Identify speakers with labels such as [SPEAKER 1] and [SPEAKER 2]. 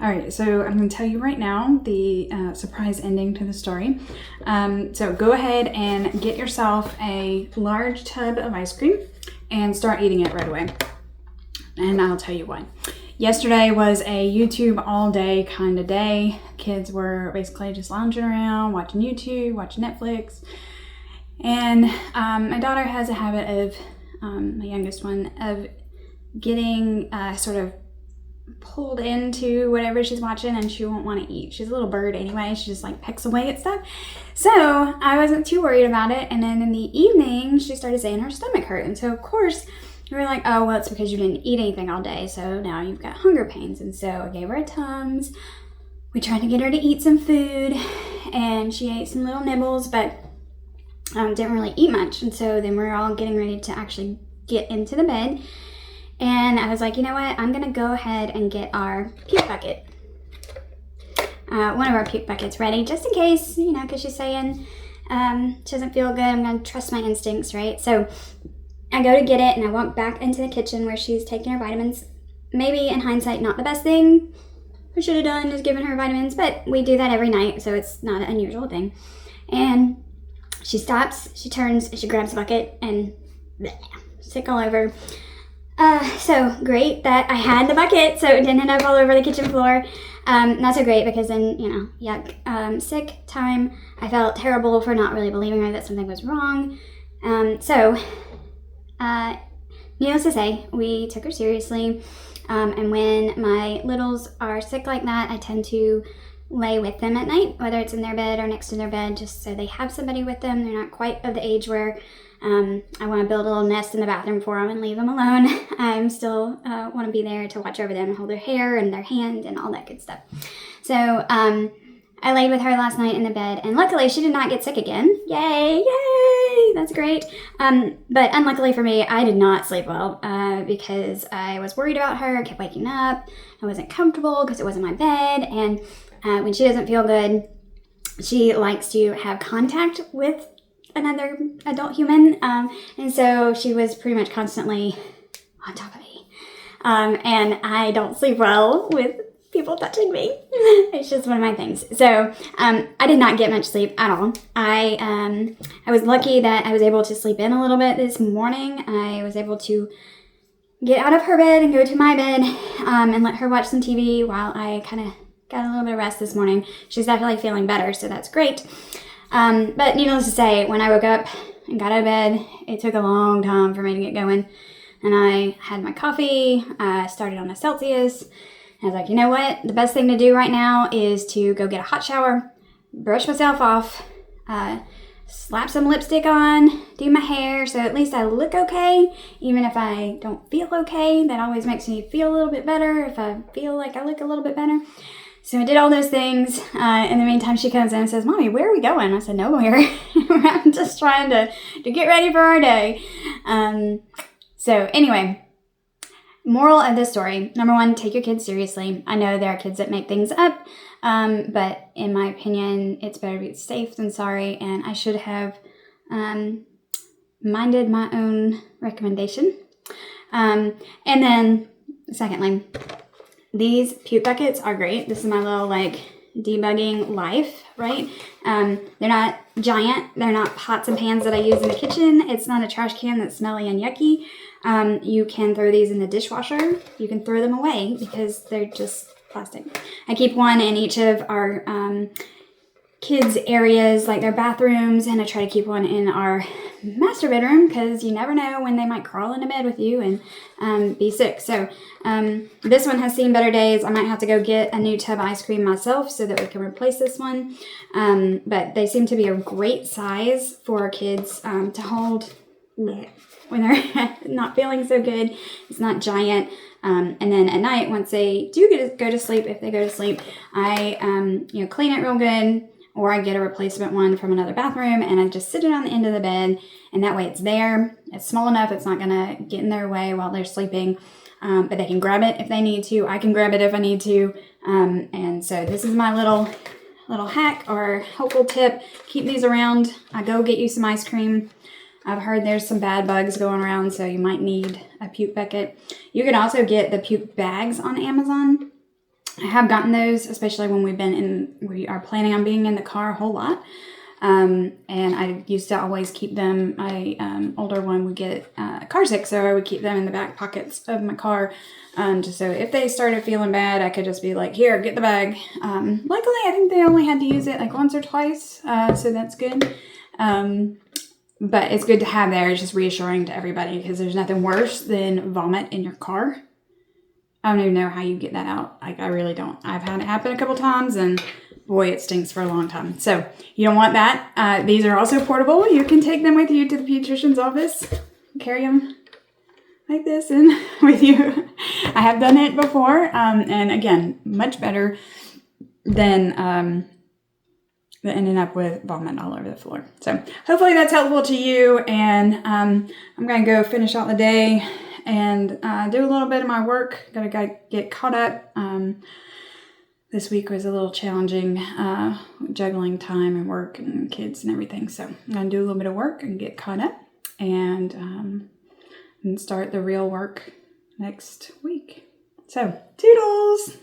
[SPEAKER 1] All right, so I'm going to tell you right now the surprise ending to the story. So go ahead and get yourself a large tub of ice cream and start eating it right away. And I'll tell you why. Yesterday was a YouTube all day kind of day. Kids were basically just lounging around, watching YouTube, watching Netflix. And my daughter has a habit of, my youngest one, of getting sort of pulled into whatever she's watching, and she won't want to eat. She's a little bird anyway. She just like pecks away at stuff. So I wasn't too worried about it. And then in the evening, she started saying her stomach hurt. And so of course we were like, oh, well, it's because you didn't eat anything all day. So now you've got hunger pains. And so I gave her a Tums. We tried to get her to eat some food, and she ate some little nibbles, but didn't really eat much. And so then we're all getting ready to actually get into the bed. And I was like, you know what? I'm going to go ahead and get our puke bucket. One of our puke buckets ready, just in case, you know, because she's saying she doesn't feel good. I'm going to trust my instincts, right? So I go to get it, and I walk back into the kitchen where she's taking her vitamins. Maybe in hindsight, not the best thing I should have done is given her vitamins, but we do that every night, so it's not an unusual thing. And she stops, she turns, she grabs the bucket, and bleh, sick all over. So great that I had the bucket so it didn't end up all over the kitchen floor. Not so great because then, you know, yuck, sick time. I felt terrible for not really believing her that something was wrong. Needless to say, we took her seriously. And when my littles are sick like that, I tend to lay with them at night, whether it's in their bed or next to their bed, just so they have somebody with them. They're not quite of the age where I want to build a little nest in the bathroom for them and leave them alone. I'm still want to be there to watch over them and hold their hair and their hand and all that good stuff. So I laid with her last night in the bed, and luckily she did not get sick again. Yay, yay, that's great. But unluckily for me, I did not sleep well because I was worried about her. I kept waking up. I wasn't comfortable because it wasn't my bed, and when she doesn't feel good, she likes to have contact with another adult human, and so she was pretty much constantly on top of me, and I don't sleep well with people touching me. It's just one of my things. So I did not get much sleep at all. I was lucky that I was able to sleep in a little bit this morning. I was able to get out of her bed and go to my bed and let her watch some TV while I kind of got a little bit of rest this morning. She's definitely feeling better, so that's great. But needless to say, when I woke up and got out of bed, it took a long time for me to get going. And I had my coffee, started on a Celsius. I was like, you know what? The best thing to do right now is to go get a hot shower, brush myself off, slap some lipstick on, do my hair, so at least I look okay. Even if I don't feel okay, that always makes me feel a little bit better if I feel like I look a little bit better. So I did all those things. In the meantime, she comes in and says, Mommy, where are we going? I said, nowhere. I'm just trying to get ready for our day. So anyway, moral of this story, number one, take your kids seriously. I know there are kids that make things up, but in my opinion, it's better to be safe than sorry, and I should have minded my own recommendation. And then, secondly, these puke buckets are great. This is my little, like, Debugging Life, right? They're not giant. They're not pots and pans that I use in the kitchen. It's not a trash can that's smelly and yucky. You can throw these in the dishwasher. You can throw them away because they're just plastic. I keep one in each of our kids' areas, like their bathrooms, and I try to keep one in our master bedroom because you never know when they might crawl into bed with you and be sick. So this one has seen better days. I might have to go get a new tub of ice cream myself so that we can replace this one. But they seem to be a great size for kids to hold when they're not feeling so good. It's not giant. And then at night, once they do go to sleep, if they go to sleep, I clean it real good, or I get a replacement one from another bathroom, and I just sit it on the end of the bed, and that way it's there. It's small enough, it's not gonna get in their way while they're sleeping, but they can grab it if they need to. I can grab it if I need to, and so this is my little hack or helpful tip. Keep these around. Go get you some ice cream. I've heard there's some bad bugs going around, so you might need a puke bucket. You can also get the puke bags on Amazon.
[SPEAKER 2] I have gotten those, especially when we are planning on being in the car a whole lot. And I used to always keep them, my older one would get car sick, so I would keep them in the back pockets of my car, just so if they started feeling bad, I could just be like, here, get the bag. Luckily, I think they only had to use it like once or twice, so that's good. But it's good to have there. It's just reassuring to everybody, because there's nothing worse than vomit in your car. I don't even know how you get that out. Like, I really don't. I've had it happen a couple times, and boy, it stinks for a long time. So you don't want that. These are also portable. You can take them with you to the pediatrician's office. Carry them like this and with you. I have done it before. And again, much better than ending up with vomit all over the floor. So hopefully that's helpful to you. And I'm going to go finish out the day and do a little bit of my work. Gotta get caught up. This week was a little challenging, juggling time and work and kids and everything. So I'm going to do a little bit of work and get caught up and start the real work next week. So, toodles!